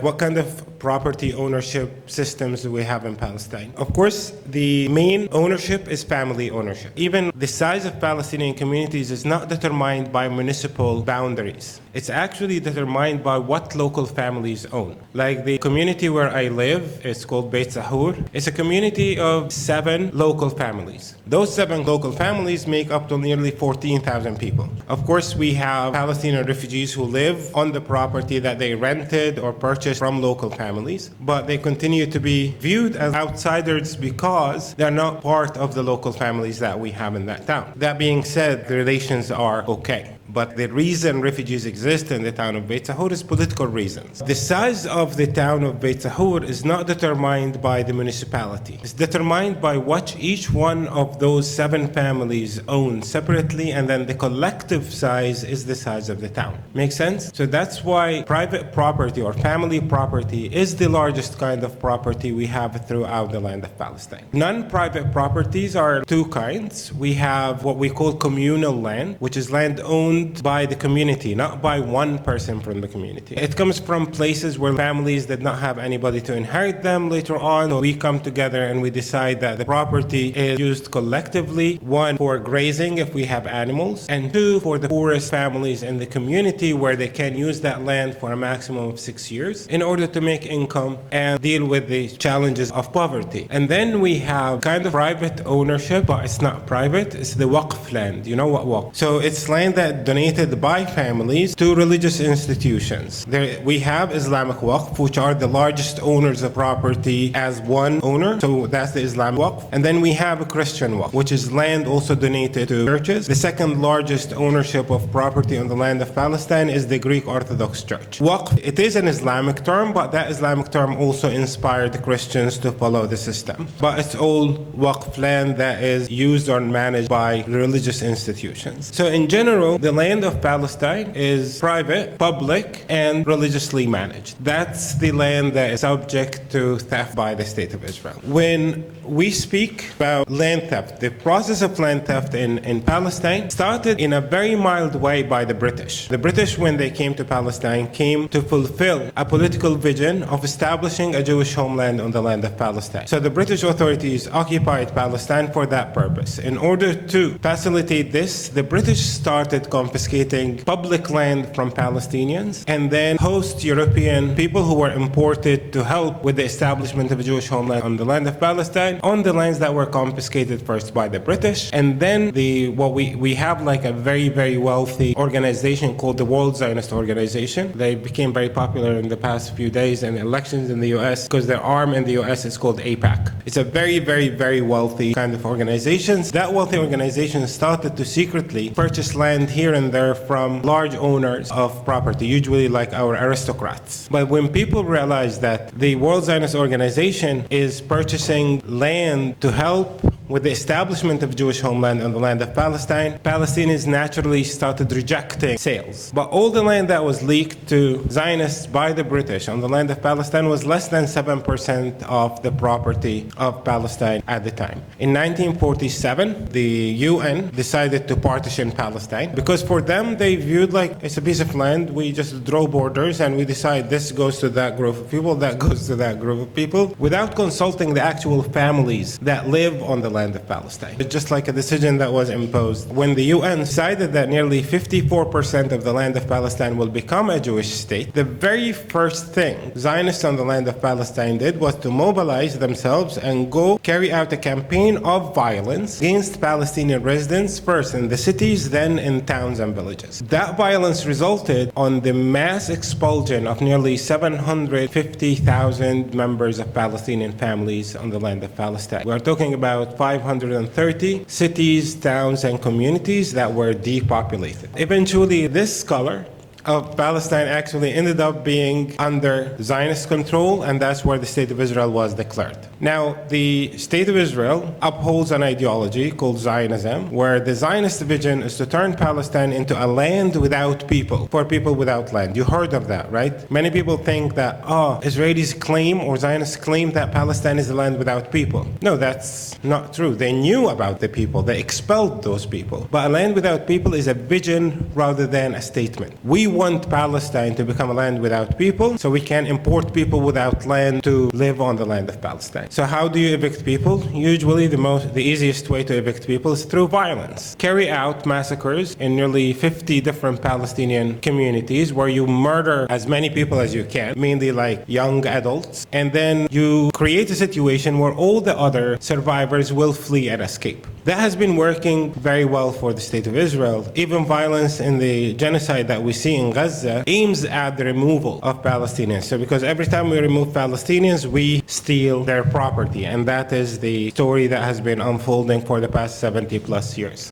What kind of property ownership systems do we have in Palestine? Of course, the main ownership is family ownership. Even the size of Palestinian communities is not determined by municipal boundaries. It's actually determined by what local families own. Like the community where I live, it's called Beit Sahur. It's a community of 7 local families. Those 7 local families make up to nearly 14,000 people. Of course, we have Palestinian refugees who live on the property that they rented or purchased from local families, but they continue to be viewed as outsiders because they're not part of the local families that we have in that town. That being said, the relations are okay. But the reason refugees exist in the town of Beit Sahur is political reasons. The size of the town of Beit Sahur is not determined by the municipality. It's determined by what each one of those 7 families own separately, and then the collective size is the size of the town. Make sense? So that's why private property or family property is the largest kind of property we have throughout the land of Palestine. Non-private properties are 2 kinds. We have what we call communal land, which is land owned by the community, not by one person from the community. It comes from places where families did not have anybody to inherit them later on. We come together and we decide that the property is used collectively, 1 for grazing if we have animals, and 2 for the poorest families in the community where they can use that land for a maximum of 6 years in order to make income and deal with the challenges of poverty. And then we have kind of private ownership, but it's not private, it's the waqf land. You know what waqf? So it's land that donated by families to religious institutions. We have Islamic Waqf, which are the largest owners of property as one owner, so that's the Islamic Waqf. And then we have a Christian Waqf, which is land also donated to churches. The second largest ownership of property on the land of Palestine is the Greek Orthodox Church. Waqf, it is an Islamic term, but that Islamic term also inspired the Christians to follow the system. But it's all Waqf land that is used or managed by religious institutions. So in general, the land of Palestine is private, public, and religiously managed. That's the land that is subject to theft by the State of Israel. When we speak about land theft, the process of land theft in Palestine started in a very mild way by the British. The British, when they came to Palestine, came to fulfill a political vision of establishing a Jewish homeland on the land of Palestine. So the British authorities occupied Palestine for that purpose. In order to facilitate this, the British started confiscating public land from Palestinians and then host European people who were imported to help with the establishment of a Jewish homeland on the land of Palestine, on the lands that were confiscated first by the British. And then we have like a very, very wealthy organization called the World Zionist Organization. They became very popular in the past few days in elections in the US because their arm in the US is called AIPAC. It's a very, very, very wealthy kind of organization. That wealthy organization started to secretly purchase land here and there from large owners of property, usually like our aristocrats. But when people realize that the World Zionist Organization is purchasing land to help with the establishment of Jewish homeland on the land of Palestine, Palestinians naturally started rejecting sales. But all the land that was leaked to Zionists by the British on the land of Palestine was less than 7% of the property of Palestine at the time. In 1947, the UN decided to partition Palestine because for them, they viewed like it's a piece of land. We just draw borders and we decide this goes to that group of people, that goes to that group of people, without consulting the actual families that live on the land of Palestine. It's just like a decision that was imposed. When the UN decided that nearly 54% of the land of Palestine will become a Jewish state, the very first thing Zionists on the land of Palestine did was to mobilize themselves and go carry out a campaign of violence against Palestinian residents, first in the cities, then in towns and villages. That violence resulted on the mass expulsion of nearly 750,000 members of Palestinian families on the land of Palestine. We are talking about 530 cities, towns, and communities that were depopulated. Eventually, this scholar of Palestine actually ended up being under Zionist control, and that's where the State of Israel was declared. Now, the State of Israel upholds an ideology called Zionism, where the Zionist vision is to turn Palestine into a land without people, for people without land. You heard of that, right? Many people think that, Israelis claim or Zionists claim that Palestine is a land without people. No, that's not true. They knew about the people. They expelled those people. But a land without people is a vision rather than a statement. We want Palestine to become a land without people, so we can import people without land to live on the land of Palestine. So how do you evict people? Usually the easiest way to evict people is through violence. Carry out massacres in nearly 50 different Palestinian communities where you murder as many people as you can, mainly like young adults, and then you create a situation where all the other survivors will flee and escape. That has been working very well for the State of Israel. Even violence in the genocide that we see in Gaza aims at the removal of Palestinians. So because every time we remove Palestinians, we steal their property. And that is the story that has been unfolding for the past 70 plus years.